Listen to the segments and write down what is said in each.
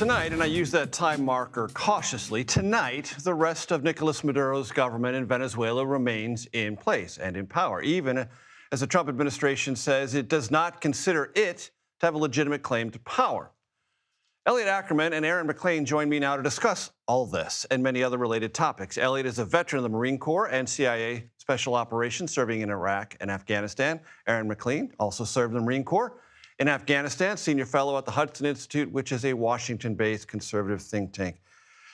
Tonight, and I use that time marker cautiously, tonight, the rest of Nicolas Maduro's government in Venezuela remains in place and in power, even as the Trump administration says it does not consider it to have a legitimate claim to power. Elliot Ackerman and Aaron MacLean join me now to discuss all this and many other related topics. Elliot is a veteran of the Marine Corps and CIA Special Operations serving in Iraq and Afghanistan. Aaron MacLean also served in the Marine Corps in Afghanistan, senior fellow at the Hudson Institute, which is a Washington-based conservative think tank.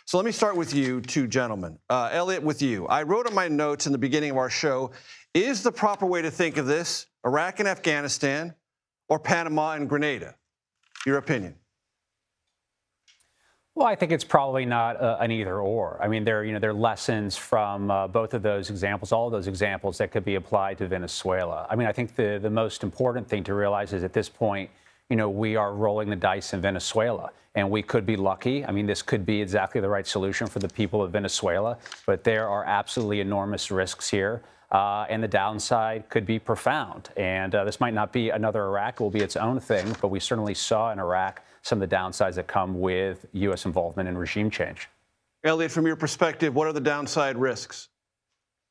So let me start with you two gentlemen. Elliot, with you. I wrote in my notes in the beginning of our show, is the proper way to think of this Iraq and Afghanistan or Panama and Grenada? Your opinion? Well, I think it's probably not an either or. I mean, there are lessons from both of those examples, all of those examples that could be applied to Venezuela. I mean, I think the most important thing to realize is at this point, we are rolling the dice in Venezuela, and we could be lucky. I mean, this could be exactly the right solution for the people of Venezuela, but there are absolutely enormous risks here. And the downside could be profound. And this might not be another Iraq, it will be its own thing, but we certainly saw in Iraq some of the downsides that come with U.S. involvement in regime change. Elliot, from your perspective, what are the downside risks?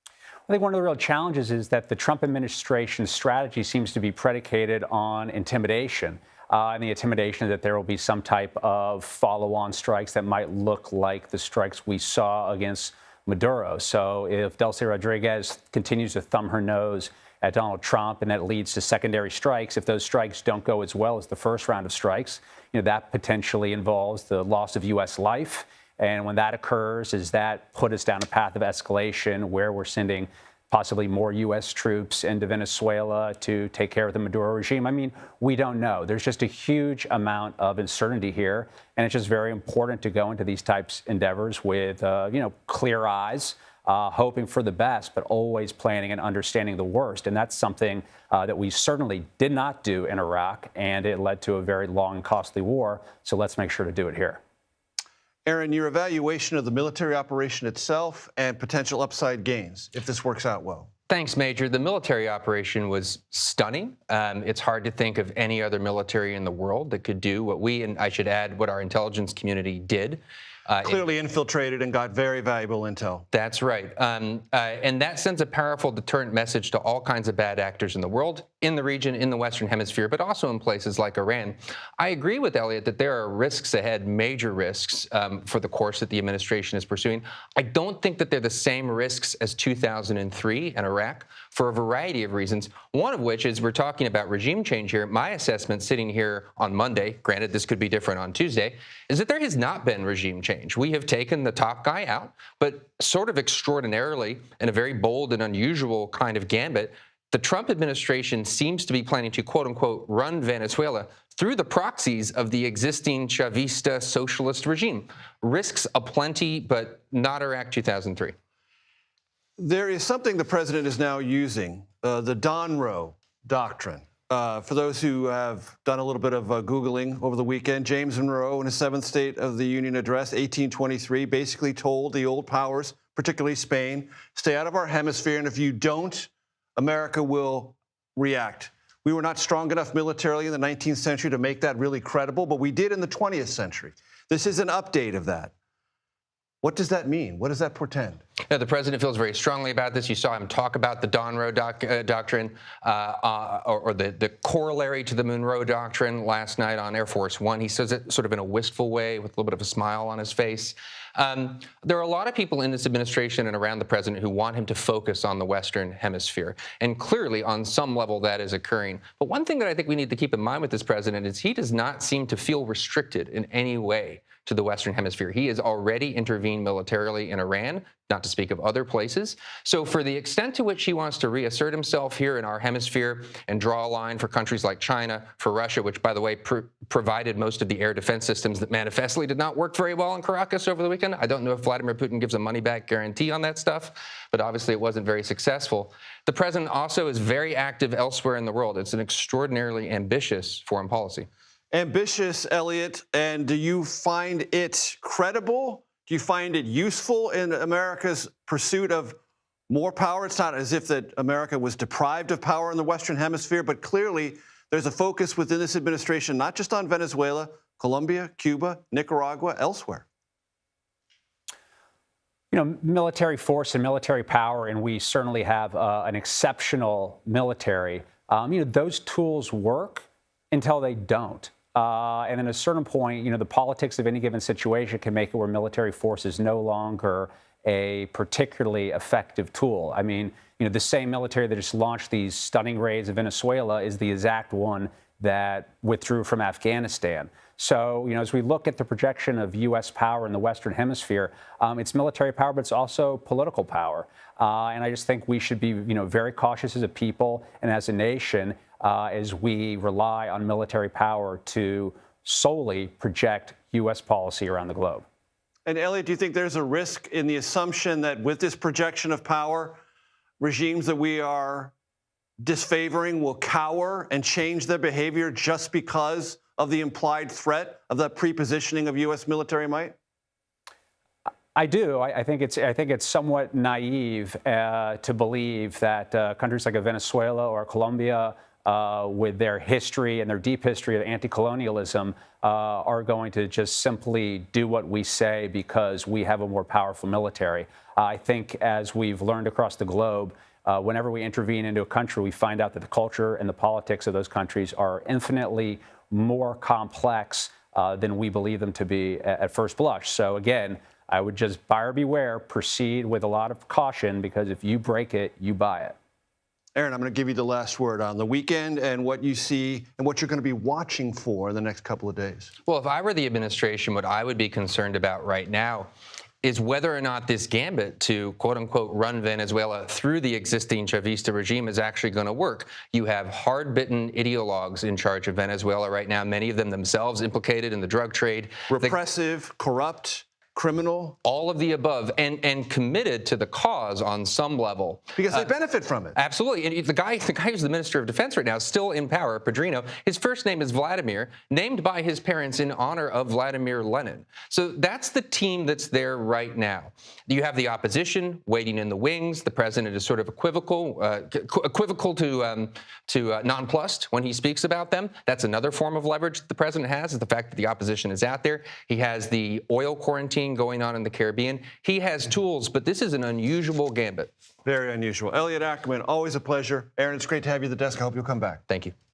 I think one of the real challenges is that the Trump administration's strategy seems to be predicated on intimidation. And the intimidation that there will be some type of follow-on strikes that might look like the strikes we saw against Maduro. So if Delcy Rodriguez continues to thumb her nose at Donald Trump and that leads to secondary strikes, if those strikes don't go as well as the first round of strikes, that potentially involves the loss of U.S. life. And when that occurs, does that put us down a path of escalation where we're sending possibly more U.S. troops into Venezuela to take care of the Maduro regime? I mean, we don't know. There's just a huge amount of uncertainty here, and it's just very important to go into these types of endeavors with, clear eyes, hoping for the best, but always planning and understanding the worst. And that's something that we certainly did not do in Iraq, and it led to a very long and costly war. So let's make sure to do it here. Aaron, your evaluation of the military operation itself and potential upside gains, if this works out well. Thanks, Major. The military operation was stunning. It's hard to think of any other military in the world that could do what we, and I should add, what our intelligence community did. Clearly infiltrated and got very valuable intel. That's right. And that sends a powerful deterrent message to all kinds of bad actors in the world, in the region, in the Western Hemisphere, but also in places like Iran. I agree with Elliot that there are risks ahead, major risks for the course that the administration is pursuing. I don't think that they're the same risks as 2003 in Iraq for a variety of reasons, one of which is we're talking about regime change here. My assessment sitting here on Monday, granted this could be different on Tuesday, is that there has not been regime change. We have taken the top guy out, but sort of extraordinarily, in a very bold and unusual kind of gambit, the Trump administration seems to be planning to, quote unquote, run Venezuela through the proxies of the existing Chavista socialist regime. Risks aplenty, but not Iraq 2003. There is something the president is now using, the Monroe doctrine. For those who have done a little bit of Googling over the weekend, James Monroe, in his 7th State of the Union address, 1823, basically told the old powers, particularly Spain, stay out of our hemisphere, and if you don't, America will react. We were not strong enough militarily in the 19th century to make that really credible, but we did in the 20th century. This is an update of that. What does that mean? What does that portend? The president feels very strongly about this. You saw him talk about the Monroe doctrine or the corollary to the Monroe doctrine last night on Air Force One. He says it sort of in a wistful way with a little bit of a smile on his face. There are a lot of people in this administration and around the president who want him to focus on the Western Hemisphere. And clearly, on some level, that is occurring. But one thing that I think we need to keep in mind with this president is he does not seem to feel restricted in any way to the Western Hemisphere. He has already intervened militarily in Iran, not to speak of other places. So for the extent to which he wants to reassert himself here in our hemisphere and draw a line for countries like China, for Russia, which, by the way, provided most of the air defense systems that manifestly did not work very well in Caracas over the weekend. I don't know if Vladimir Putin gives a money-back guarantee on that stuff, but obviously it wasn't very successful. The president also is very active elsewhere in the world. It's an extraordinarily ambitious foreign policy. Ambitious, Elliot, and do you find it credible? Do you find it useful in America's pursuit of more power? It's not as if that America was deprived of power in the Western Hemisphere, but clearly there's a focus within this administration, not just on Venezuela, Colombia, Cuba, Nicaragua, elsewhere? Military force and military power, and we certainly have an exceptional military. Those tools work until they don't. And at a certain point, the politics of any given situation can make it where military force is no longer a particularly effective tool. I mean, the same military that just launched these stunning raids in Venezuela is the exact one that withdrew from Afghanistan. So, as we look at the projection of U.S. power in the Western Hemisphere, it's military power, but it's also political power. And I just think we should be, very cautious as a people and as a nation as we rely on military power to solely project U.S. policy around the globe. And Elliot, do you think there's a risk in the assumption that with this projection of power, regimes that we are disfavoring will cower and change their behavior just because of the implied threat of that prepositioning of U.S. military might? I do. I think it's somewhat naive to believe that countries like Venezuela or Colombia, with their history and their deep history of anti-colonialism, are going to just simply do what we say because we have a more powerful military. I think, as we've learned across the globe, whenever we intervene into a country, we find out that the culture and the politics of those countries are infinitely more complex than we believe them to be at first blush. So again, I would just buyer beware, proceed with a lot of caution, because if you break it, you buy it. Aaron, I'm going to give you the last word on the weekend and what you see and what you're going to be watching for in the next couple of days. Well, if I were the administration, what I would be concerned about right now is whether or not this gambit to, quote unquote, run Venezuela through the existing Chavista regime is actually going to work. You have hard-bitten ideologues in charge of Venezuela right now, many of them themselves implicated in the drug trade. Repressive, corrupt, criminal. All of the above, and committed to the cause on some level. Because they benefit from it. Absolutely. And the guy who's the Minister of Defense right now is still in power, Pedrino. His first name is Vladimir, named by his parents in honor of Vladimir Lenin. So that's the team that's there right now. You have the opposition waiting in the wings. The president is sort of equivocal to nonplussed when he speaks about them. That's another form of leverage that the president has, is the fact that the opposition is out there. He has the oil quarantine going on in the Caribbean. He has tools, but this is an unusual gambit. Very unusual. Elliot Ackerman, always a pleasure. Aaron, it's great to have you at the desk. I hope you'll come back. Thank you.